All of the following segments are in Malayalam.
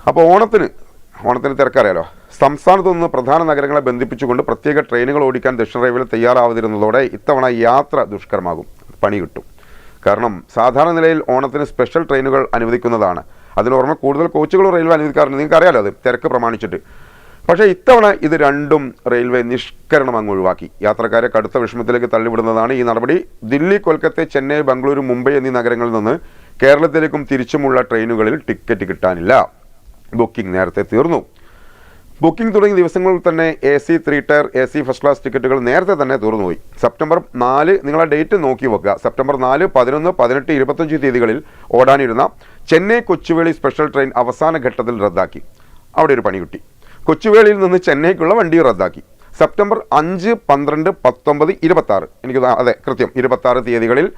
അപ്പോൾ ഓണത്തിന് തിരക്കറിയാലോ. സംസ്ഥാനത്തു നിന്ന് പ്രധാന നഗരങ്ങളെ ബന്ധിപ്പിച്ചുകൊണ്ട് പ്രത്യേക ട്രെയിനുകൾ ഓടിക്കാൻ ദക്ഷിണ റെയിൽവേ തയ്യാറാവാതിരുന്നതോടെ ഇത്തവണ യാത്ര ദുഷ്കരമാകും, പണി കിട്ടും. കാരണം സാധാരണ നിലയിൽ ഓണത്തിന് സ്പെഷ്യൽ ട്രെയിനുകൾ അനുവദിക്കുന്നതാണ്. അതിന് പുറമെ കൂടുതൽ കോച്ചുകൾ റെയിൽവേ അനുവദിക്കാറുണ്ട്, നിങ്ങൾക്ക് അറിയാലോ അത് തിരക്ക് പ്രമാണിച്ചിട്ട്. പക്ഷേ ഇത്തവണ ഇത് രണ്ടും റെയിൽവേ നിഷ്കരണം അങ്ങ് ഒഴിവാക്കി. യാത്രക്കാരെ കടുത്ത വിഷമത്തിലേക്ക് തള്ളിവിടുന്നതാണ് ഈ നടപടി. ദില്ലി, കൊൽക്കത്ത, ചെന്നൈ, ബംഗളൂരു, മുംബൈ എന്നീ നഗരങ്ങളിൽ നിന്ന് കേരളത്തിലേക്കും തിരിച്ചുമുള്ള ട്രെയിനുകളിൽ ടിക്കറ്റ് കിട്ടാനില്ല. ബുക്കിംഗ് നേരത്തെ തീർന്നു. ബുക്കിംഗ് തുടങ്ങിയ ദിവസങ്ങളിൽ തന്നെ AC 3 tier AC first class ടിക്കറ്റുകൾ നേരത്തെ തന്നെ തീർന്നുപോയി. സെപ്റ്റംബർ 4 നിങ്ങളെ ഡേറ്റ് നോക്കി വെക്കുക. സെപ്റ്റംബർ 4, 11, 18, 25 തീയതികളിൽ ഓടാനിരുന്ന ചെന്നൈ കൊച്ചുവേളി സ്പെഷ്യൽ ട്രെയിൻ അവസാന ഘട്ടത്തിൽ റദ്ദാക്കി. അവിടെ ഒരു പണി കിട്ടി. കൊച്ചുവേളിയിൽ നിന്ന് ചെന്നൈക്കുള്ള വണ്ടി റദ്ദാക്കി. സെപ്റ്റംബർ 5, 12, 19, 26 എനിക്ക് അതെ കൃത്യം 26 തീയതികളിൽ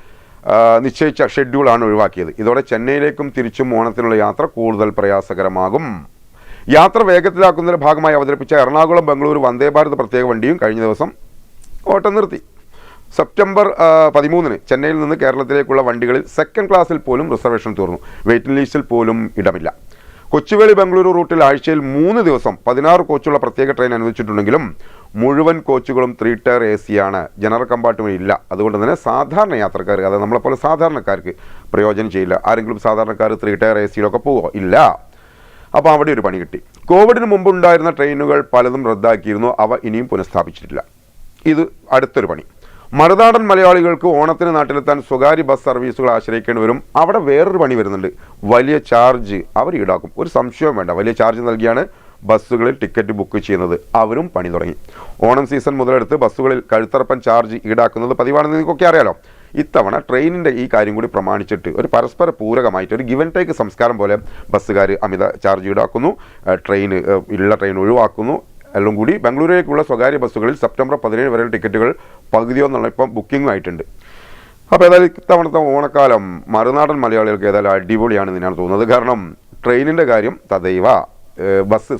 നിശ്ചയിച്ച ഷെഡ്യൂളാണ് ഒഴിവാക്കിയത്. ഇതോടെ ചെന്നൈയിലേക്കും തിരിച്ചും ഓണത്തിനുള്ള യാത്ര കൂടുതൽ പ്രയാസകരമാകും. യാത്ര വേഗത്തിലാക്കുന്നതിന്റെ ഭാഗമായി അവതരിപ്പിച്ച എറണാകുളം ബംഗളൂരു വന്ദേ ഭാരത് പ്രത്യേക വണ്ടിയും കഴിഞ്ഞ ദിവസം ഓട്ടം നിർത്തി. സെപ്റ്റംബർ 13 ചെന്നൈയിൽ നിന്ന് കേരളത്തിലേക്കുള്ള വണ്ടികളിൽ സെക്കൻഡ് ക്ലാസ്സിൽ പോലും റിസർവേഷൻ തീർന്നു. വെയിറ്റിംഗ് ലിസ്റ്റിൽ പോലും ഇടമില്ല. കൊച്ചുവേളി ബംഗളൂരു റൂട്ടിൽ ആഴ്ചയിൽ 3 ദിവസം 16 കോച്ചുള്ള പ്രത്യേക ട്രെയിൻ അനുവദിച്ചിട്ടുണ്ടെങ്കിലും മുഴുവൻ കോച്ചുകളും 3 ടയർ AC ആണ്. ജനറൽ കമ്പാർട്ട്മെൻറ്റ് ഇല്ല. അതുകൊണ്ട് തന്നെ സാധാരണ യാത്രക്കാർ, അതായത് നമ്മളെപ്പോലെ സാധാരണക്കാർക്ക് പ്രയോജനം ചെയ്യില്ല. ആരെങ്കിലും സാധാരണക്കാർ 3 ടയർ AC-ലൊക്കെ പോവോ? ഇല്ല. അപ്പോൾ അവിടെ ഒരു പണി കിട്ടി. കോവിഡിന് മുമ്പ് ഉണ്ടായിരുന്ന ട്രെയിനുകൾ പലതും റദ്ദാക്കിയിരുന്നു. അവ ഇനിയും പുനഃസ്ഥാപിച്ചിട്ടില്ല. ഇത് അടുത്തൊരു പണി. മറുനാടൻ മലയാളികൾക്ക് ഓണത്തിന് നാട്ടിലെത്താൻ സ്വകാര്യ ബസ് സർവീസുകൾ ആശ്രയിക്കേണ്ടി വരും. അവിടെ വേറൊരു പണി വരുന്നുണ്ട്. വലിയ ചാർജ് അവർ ഈടാക്കും. ഒരു സംശയവും വേണ്ട, വലിയ ചാർജ് നൽകിയാണ് ബസ്സുകളിൽ ടിക്കറ്റ് ബുക്ക് ചെയ്യുന്നത്. അവരും പണി തുടങ്ങി. ഓണം സീസൺ മുതലെടുത്ത് ബസ്സുകളിൽ കഴുത്തറപ്പൻ ചാർജ് ഈടാക്കുന്നത് പതിവാണെന്ന് നിങ്ങൾക്കൊക്കെ അറിയാലോ. ഇത്തവണ ട്രെയിനിൻ്റെ ഈ കാര്യം കൂടി പ്രമാണിച്ചിട്ട് ഒരു പരസ്പര പൂരകമായിട്ട് ഒരു ഗിവൻ ടേക്ക് സംസ്കാരം പോലെ ബസ്സുകാർ അമിത ചാർജ് ഈടാക്കുന്നു, ഉള്ള ട്രെയിൻ ഒഴിവാക്കുന്നു. എല്ലാം കൂടി ബംഗളൂരുവിലേക്കുള്ള സ്വകാര്യ ബസ്സുകളിൽ സെപ്റ്റംബർ 17 വരെ ടിക്കറ്റുകൾ പകുതിയോന്നുള്ള ഇപ്പം ബുക്കിംഗ് ആയിട്ടുണ്ട്. അപ്പോൾ ഏതായാലും ഇത്തവണത്തെ ഓണക്കാലം മറുനാടൻ മലയാളികൾക്ക് ഏതായാലും അടിപൊളിയാണെന്ന് തന്നെയാണ് തോന്നുന്നത്. കാരണം ട്രെയിനിൻ്റെ കാര്യം തദൈവ,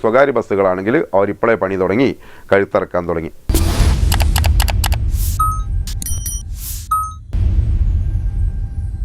സ്വകാര്യ ബസ്സുകളാണെങ്കിൽ അവരിപ്പോഴേ പണി തുടങ്ങി, കഴുത്തിറക്കാൻ തുടങ്ങി.